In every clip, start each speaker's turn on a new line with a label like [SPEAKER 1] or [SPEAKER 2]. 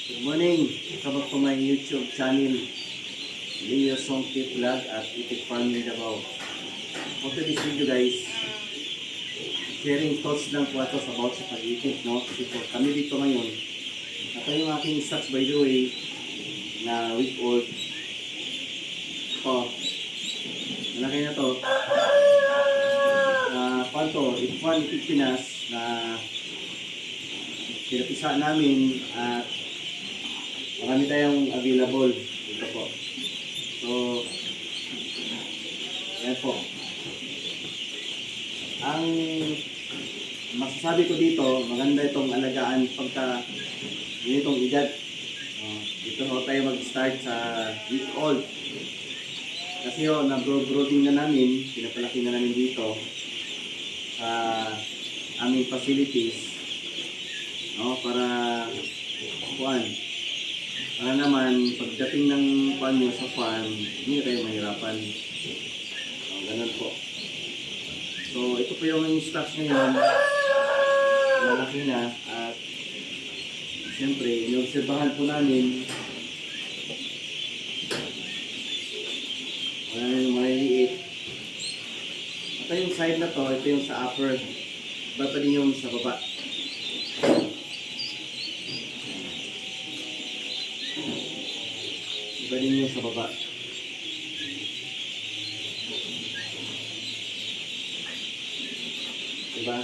[SPEAKER 1] Good morning! Welcome to my YouTube channel, Leo Songkit Vlog at Itik Farming Davao. For today's video guys, sharing thoughts lang po ito about sa pag-itik, no? Kasi po kami dito ngayon, ito yung aking stocks by the way, na week old. Ito, malaki na to. Panto, Itik Pinas na pinapisa namin at marami tayong available dito po. So, yan po. Ang masasabi ko dito, maganda itong alagaan pagka ganitong edad. Dito ho tayo mag-start sa week old. Kasi ho, na-brooding na namin, pinapalaki na namin dito sa aming facilities. No, para naman pagdating ng panyo sa farm, hindi kayo mahirapan. Ganun po. So, ito po yung stocks ngayon. Malaki na. At siyempre, inobserbahan po namin. Wala na yung maliliit. Ito yung side na to, ito yung sa upper. Iba pa din yung sa baba. Iba din yung sa baba. Diba?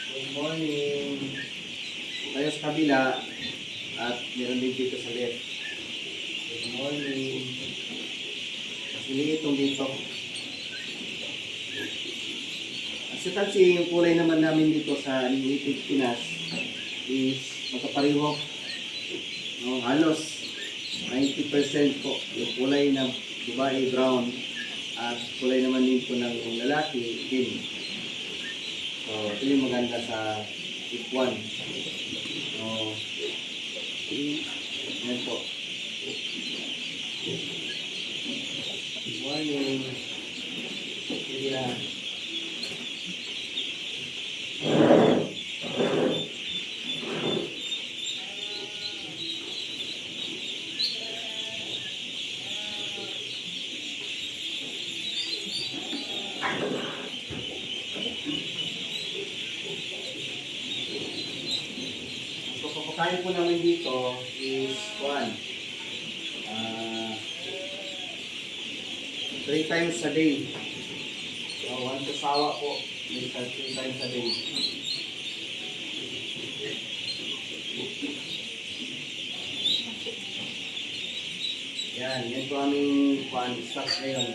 [SPEAKER 1] Good morning. Tayo sa kabila at meron din dito sa left. Good morning. Kasi itong dito. Kasi yung kulay naman namin dito sa Itik Pinas is magkapareho. No, halos 90% po yung kulay ng babae brown at kulay naman din po ng lalaki din. So, ito yung maganda sa F1. So, yan po. Good morning. Sige na. Pagpapakain po namin dito is 3 times a day. So, 1 kasawa po. Minsan 3 times a day. Yan po aming stocks ngayon.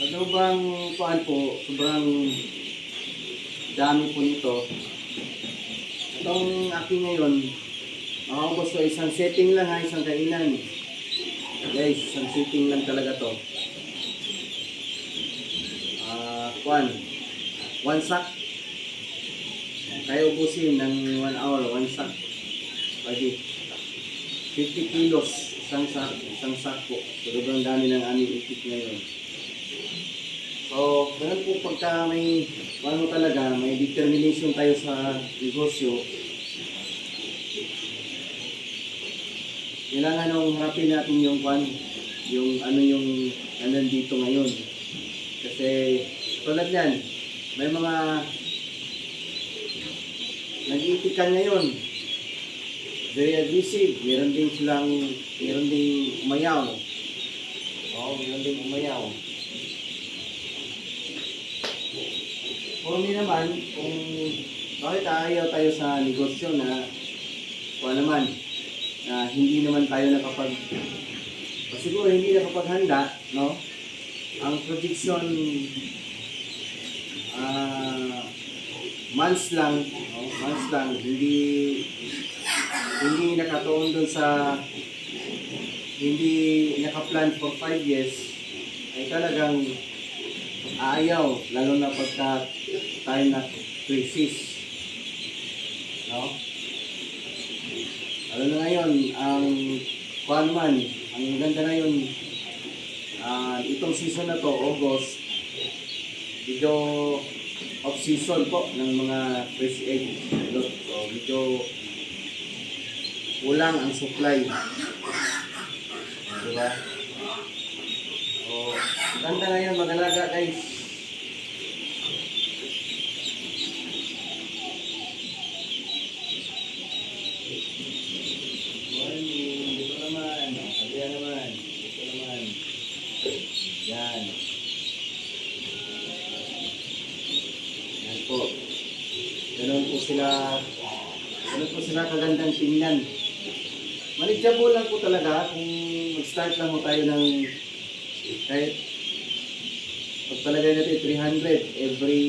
[SPEAKER 1] Sobrang sobrang dami po nito. Itong aking ngayon, makaubos ko isang setting lang ha, isang kainan. Guys, isang setting lang talaga to. 1 sack. Kaya ubusin ng 1 hour, 1 sack. Pwede. 50 kilos, isang sack po. Sobrang dami ng aming itik ngayon. So, ganun po pagka may talaga, may determination tayo sa negosyo. Kailangan nung harapin natin yung nandito ngayon. Kasi tulad yan, may mga nag-iitikan ngayon. Very aggressive. Meron ding umayaw. Meron ding umayaw. For me naman, kung bakit ayaw tayo sa negosyo na hindi naman tayo siguro hindi nakapaghanda, no? Ang projection months lang, hindi nakatuon doon sa hindi nakaplan for 5 years ay talagang ayaw, lalo na pagka tayo na crisis, no? Lalo na ngayon, ang ganda na yun, itong season na to, August, medyo off-season po ng mga fresh egg. So, medyo kulang ang supply. Diba? So, ganda ngayon mag-alaga guys. Morning. Dito naman. Sabihan naman. Dito naman. Yan. Yan po. Ganun po sila kagandang tingnan. Manageable lang po talaga kung mag-start lang po tayo ng kahit pagpalagay natin 300 every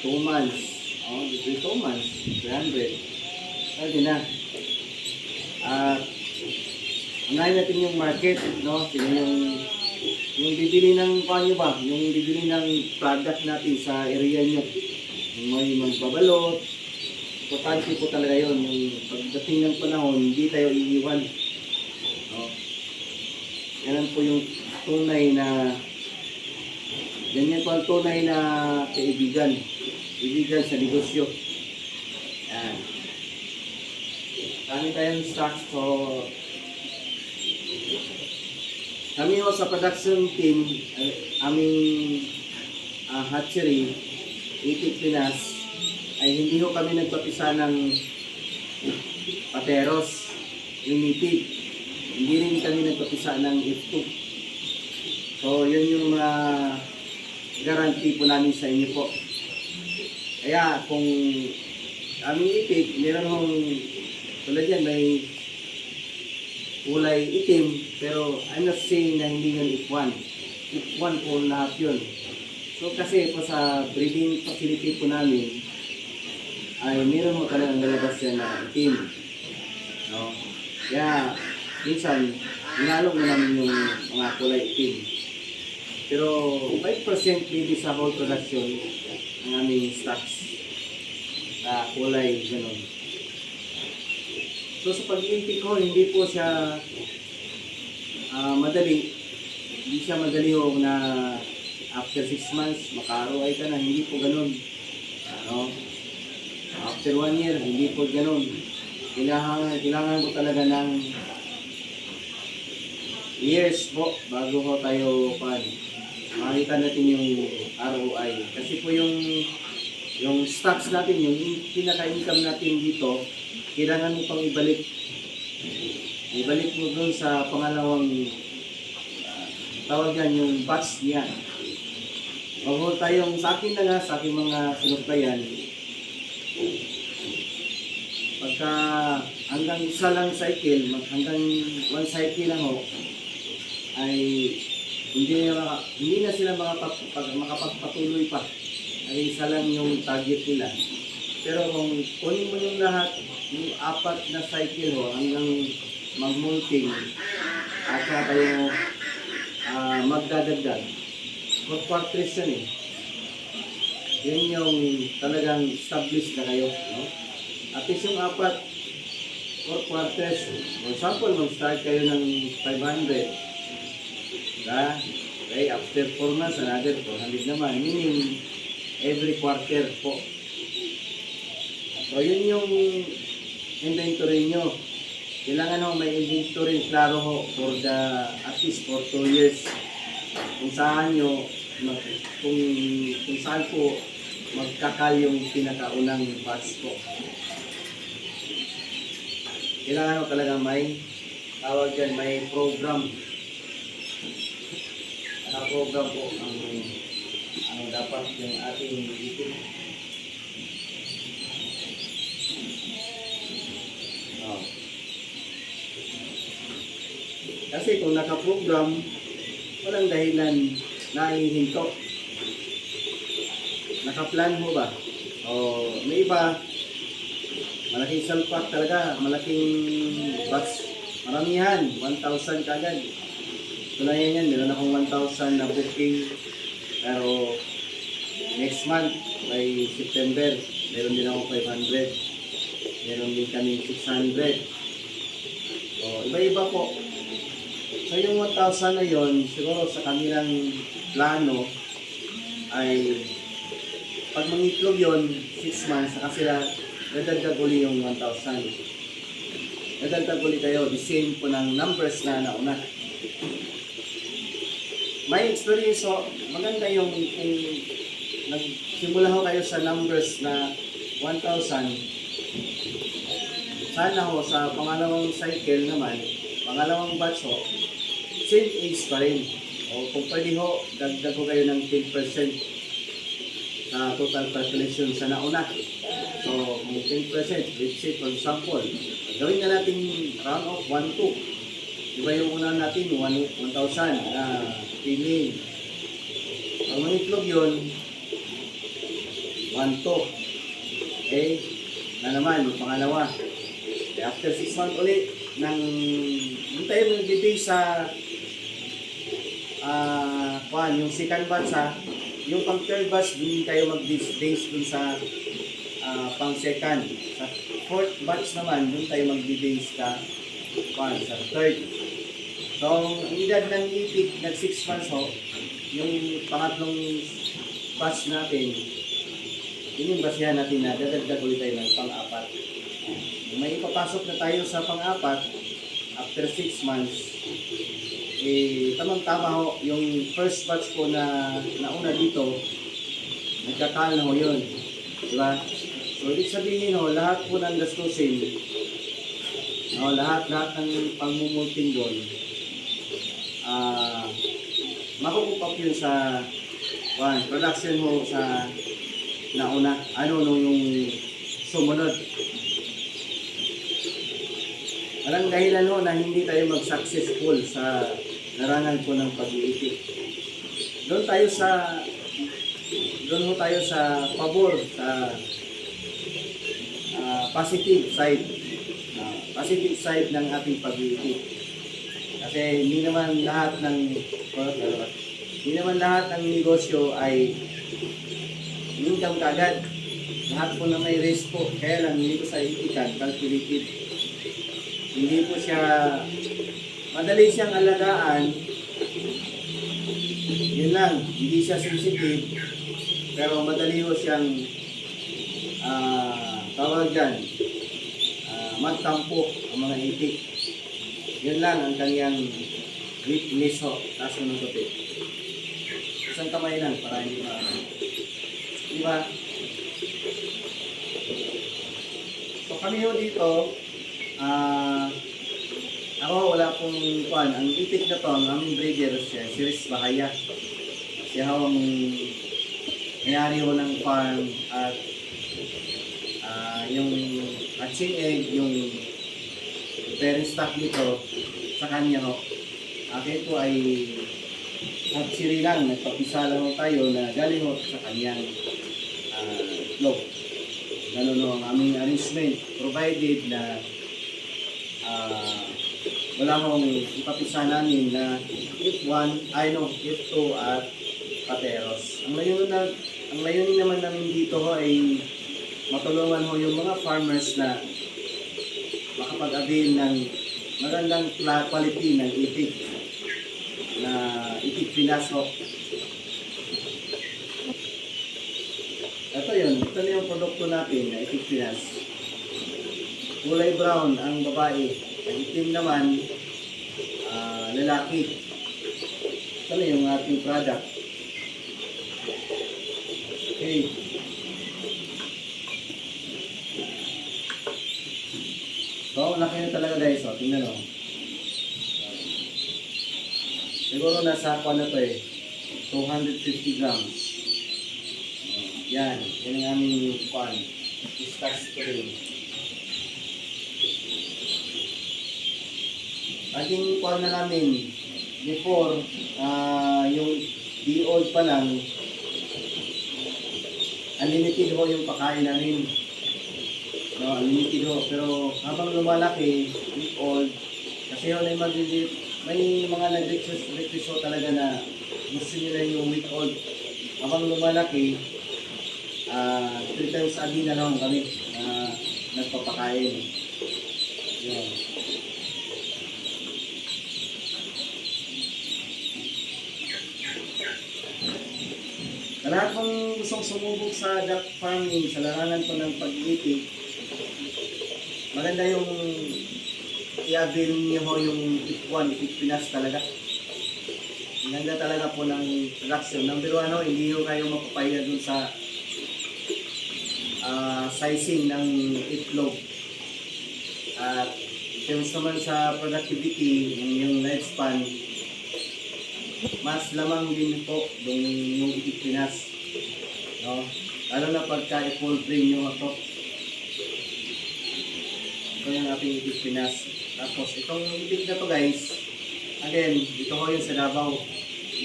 [SPEAKER 1] 2 months. Every 2 months, 300. Pwede na. Unahin natin yung market, no? Yung bibili ng panyo ba? Yung bibili ng product natin sa area nyo. Yung may magbabalot. Importante po talaga yun. Yung pagdating ng panahon, hindi tayo iiwan. No? Yan po yung tunay na ganyan po ang tunay na kaibigan. Kaibigan sa negosyo. Yan. Kami tayong stocks. So, kami ho sa production team, aming hatchery, Itik Pinas, ay hindi ho kami nagpapisa ng pateros, limited. Hindi rin kami nagpapisa ng F2. So, yun yung guarantee po namin sa inyo po. Kaya, kung aming itik, meron hong, tulad yan, may kulay itim, pero I'm not saying na hindi yun F1. F1 po lahat yun. So, kasi po sa breeding facility po namin, ay meron mo talagang lalabas yan na itim. No? Kaya, minsan, inalog na namin yung mga kulay itim. Pero, 5% maybe sa whole production ng aming stocks na kulay, gano'n. So, sa pag-intake ko, hindi po siya madali. Hindi siya madali ho na after 6 months, maka-ROI ka na. Hindi po gano'n. After 1 year, hindi po gano'n. Kailangan po talaga ng years po bago ho tayo makita natin yung ROI. Kasi po yung stocks natin, yung pinaka-income natin dito, kailangan mo pang ibalik. Ibalik mo dun sa pangalawang tawag yan, yung batch niya. Bago tayong sa akin na nga, sa aking mga sinuplayan, pagka hanggang isa lang cycle, hanggang 1 cycle lang ho, ay hindi na sila makapagpatuloy pa. Ay isa lang yung target nila. Pero kung kunin mo yung lahat, yung 4 na cycle ho, hanggang mag-molting, at saka tayo magdadagdag. Mag-quarters yan eh. Yun yung talagang established na kayo. No? At least yung 4 quarters, for example, mag-start kayo ng 500. Okay, after 4 months, another 400 naman. Meaning, every quarter po. So, yun yung inventory nyo. Kailangan ho may inventory klaro ho for at least for 2 years. Kung saan nyo, kung saan po magkakal yung pinakaunang batch po. Kailangan ho talaga may tawag dyan, may program. Program po ang dapat yung ating itik. Kasi kung naka-program, walang dahilan na hihinto. Naka-plan mo ba? O may iba, malaking salpak talaga, malaking batch. Maramihan, 1,000 kagad. Tulayan yan, meron akong 1,000 na booking. Pero next month, by September, meron din akong 500. Meron din kami 600. So, iba-iba po. So, yung 1,000 na yun, siguro sa kanilang plano ay pag mangitlog yon 6 months, saka sila dadagdag uli yung 1,000. Dadagdag uli kayo, the same po ng numbers na nauna. May experience ho, maganda yung kung nagsimula ho kayo sa numbers na 1,000, sana ho sa pangalawang cycle naman, pangalawang batch ho, same age pa rin. O kung pwede ho, dagdag ho kayo ng 10% sa total calculation sa nauna. So, kung 10%, let's say for example, gawin na natin round off 1,200. Diba yung una natin, 1,000 na feeling. Pag mangitlog yun, 1,200. Okay? Na naman, yung pangalawa. Okay, after 6 months ulit, hindi tayo magbibig sa yung second batch ha. Yung pang third batch, hindi tayo mag-base dun sa pang second. Sa fourth batch naman, dun tayo mag-base sa third. So, ang edad ng itik, nag 6 months ho, yung pangatlong batch natin, yun yung basihan natin na dadagdag ulit tayo ng pang-apat. May ipapasok na tayo sa pang-apat, after 6 months, tamang-tama ho, yung first batch ko na nauna dito, nagkakal na ho yun. Diba? So, ibig sabihin ho, lahat po ng gastusin, lahat ng pagmumulting doon, makukupap yun sa production mo sa nauna. Yung sumunod. Walang dahilan ho na hindi tayo mag-successful sa larangan po ng pag-iitik. Doon ho tayo sa pabor, sa positive side ng ating pag-iitik. Kasi hindi naman lahat ng negosyo ay income kagad. Lahat po na may risk po. Kaya lang hindi ko sa itikan, calculated. Hindi po siya, madali siyang alagaan. Yun lang, hindi siya sensitive. Pero madali ho siyang, tawag dyan, magtampo ang mga itik. Yun lang ang kanyang weakness ho. Taas mo ng topic. Isang kamay lang para hindi diba? So kami ho dito, ako wala pong ang itik na to, ang aming breeder siya, si Riz Bahaya. Siya ho ang mayari ho ng farm at yung hatching egg, yung parent stock nito sa kanya ho. Akin po ay hatchery lang, nagpapisa lang ho tayo na galing ho sa kanyang itlog. Ganun ho ang aming arrangement, provided na wala mong ipapisa namin na F2 at pateros. Ang layunin naman namin dito ho ay matulungan ho yung mga farmers na makapag-avail ng magandang quality ng itik na itik Pinas ho. Ito na yung produkto natin na itik Pinas. Kulay brown ang babae, ang itim naman lalaki. Ito na yung ating product. Okay. So, laki na talaga guys. O, tingnan o. Siguro nasa ako na to 250 grams. Yan. Yan ang aming pan. Discuss ko rin. Ating pan na namin before, yung di-old pa lang, unlimited ho yung pakain namin. No, unlimited ho. Pero habang lumalaki, week-old, kasi ho na may mga nag-request ho talaga na gusto nila yung week-old. Habang lumalaki, 3 times a day na lang kami nagpapakain. Yan. lahat ng gustong sumubok sa duck farming, sa larangan ko ng pag-itik, maganda yung i-avail niyo ho yung Tip 1, Tip Pinas talaga. Maganda talaga po ng production. Number 1, hindi ho kayo mapapaya dun sa sizing ng itlog. At terms naman sa productivity, yung lifespan, mas lamang din po yung itik Pinas. No? Lalo na pagka i-full frame nyo ito. Ito yung ating itik Pinas. Tapos itong itik na to guys, again, ito ko yung sa Davao.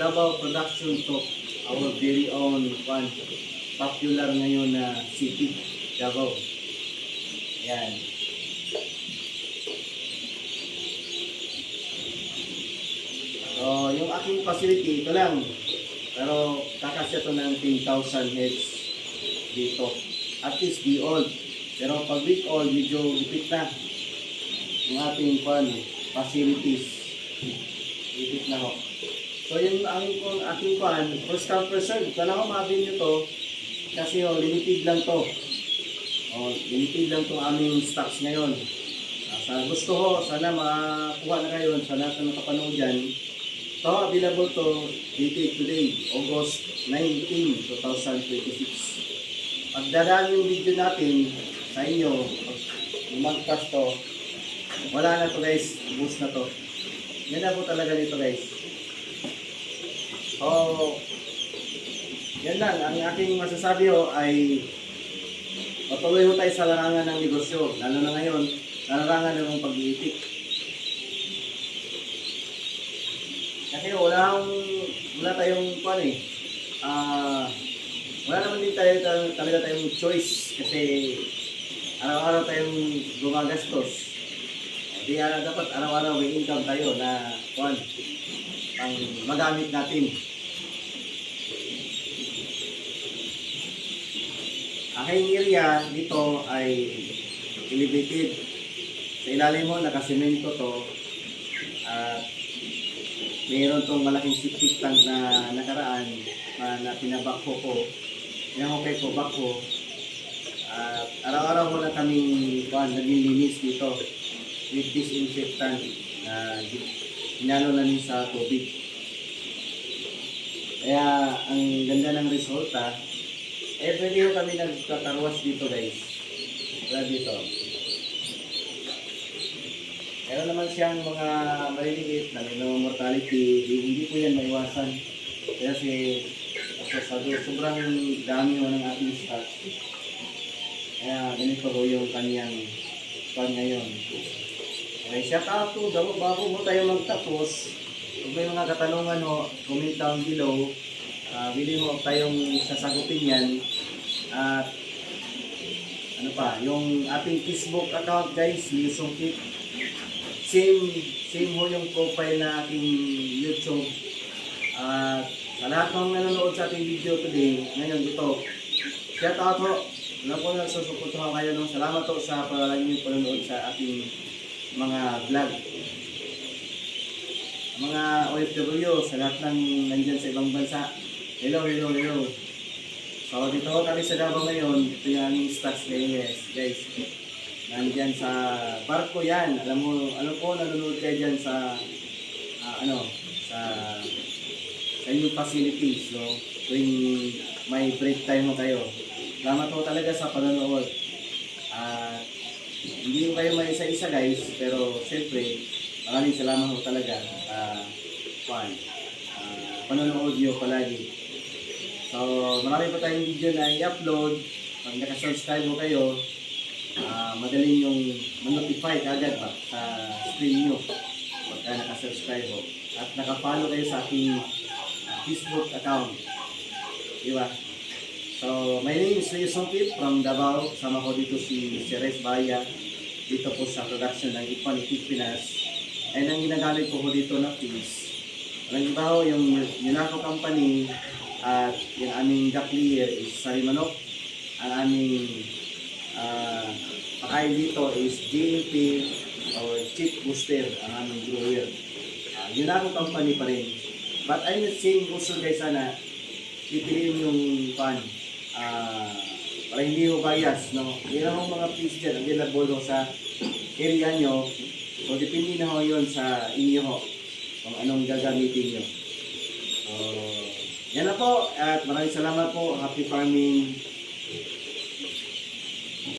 [SPEAKER 1] Davao Production to, our very own one. Popular ngayon na city, Davao. Ayan. So, yung aking facility, ito lang. Pero, kakasya to ng 10,000 heads dito. At least, be old. Pero, pag week old, medyo lipit na. Yung ating facilities. Lipit na ho. So, yung aking first come, first serve. Kala ko maabin nyo to. Kasi, limited lang to. Limited lang to aming stocks ngayon. Sa gusto ho, sana makakuha na kayo. Sana na nakapanood dyan. So, available to dated today, August 19, 2026. Pagdadaan yung video natin sa inyo, mag-cast to, wala na to guys, boost na to. Yan na po talaga dito guys. So, yan lang. Ang aking masasabi ho ay patuloy ho tayo sa larangan ng negosyo. Lalo na ngayon, larangan ng pag-iitik. Kasi wala tayong wala naman din talaga tayong choice kasi araw-araw tayong gumagastos. Di dapat araw-araw may income tayo na ang magamit natin. Aking area dito ay elevated. Sa ilalim mo nakasemento to at mayroon tong malaking septic tank na nakaraan na pinabakho ko. Pinahukay ko bakho. At araw-araw mo na kaming naglilinis dito with disinfectant na hinalo namin sa tubig. Kaya ang ganda ng resulta. Pwede ho kami nagkakarwas dito guys. Wala dito. Meron naman siyang mga maliliit na mortality, hindi po yan maiwasan. Kasi sobrang dami mo ng ating stock. Kaya ganito po yung kanyang ngayon. Okay, shout out to bago mo tayo magtapos. Kung may mga katanungan ho, comment down below. Willing ho tayong sasagutin yan. At yung ating Facebook account guys, Liyosong Tip. Same ho yung profile na aking YouTube. Sa lahat ng nanonood sa ating video today, ngayon ito, shout out ho. Wala po nagsusuportuhan kayo. No? Salamat ho sa palaging panonood sa ating mga vlog. Mga OFW, sa lahat ng nandyan sa ibang bansa. Hello. So dito ho kami sa Davao ngayon. Ito yung aming stocks guys. Nandyan sa barko yan. Alam po, nanonood kayo dyan sa sa inyong facilities. So, tuwing may break time mo kayo. Salamat po talaga sa panonood. Hindi ko kayo may isa-isa guys, pero siyempre, maraming salamat po talaga panonood nyo palagi. So, marami pa tayong video na i-upload. Pag naka-subscribe mo kayo, madaling yung ma-notify agad sa screen nyo pagka naka-subscribe mo. At naka-follow kayo sa aking Facebook account. Diba? So, my name is Liyosong Tip from Davao. Sama ko dito si Ceres Baya. Dito po sa production ng Itik Pinas. And ang ginagamit ko dito na fish. Walang iba ho, yung Yunaco Company at yung aming duck layer is Sarimanok. Ang aming pakain dito is GMP or Chick Booster, ang aming grower. Yunaco Company pa rin. But I'm not saying also guys, pipiliin yung pan. Para hindi ho bias, no? Yan ang mga fish dyan, available ho sa area nyo. So, depende na ho yun sa inyo ho, kung anong gagamitin nyo. So, yan na po, at maraming salamat po. Happy farming.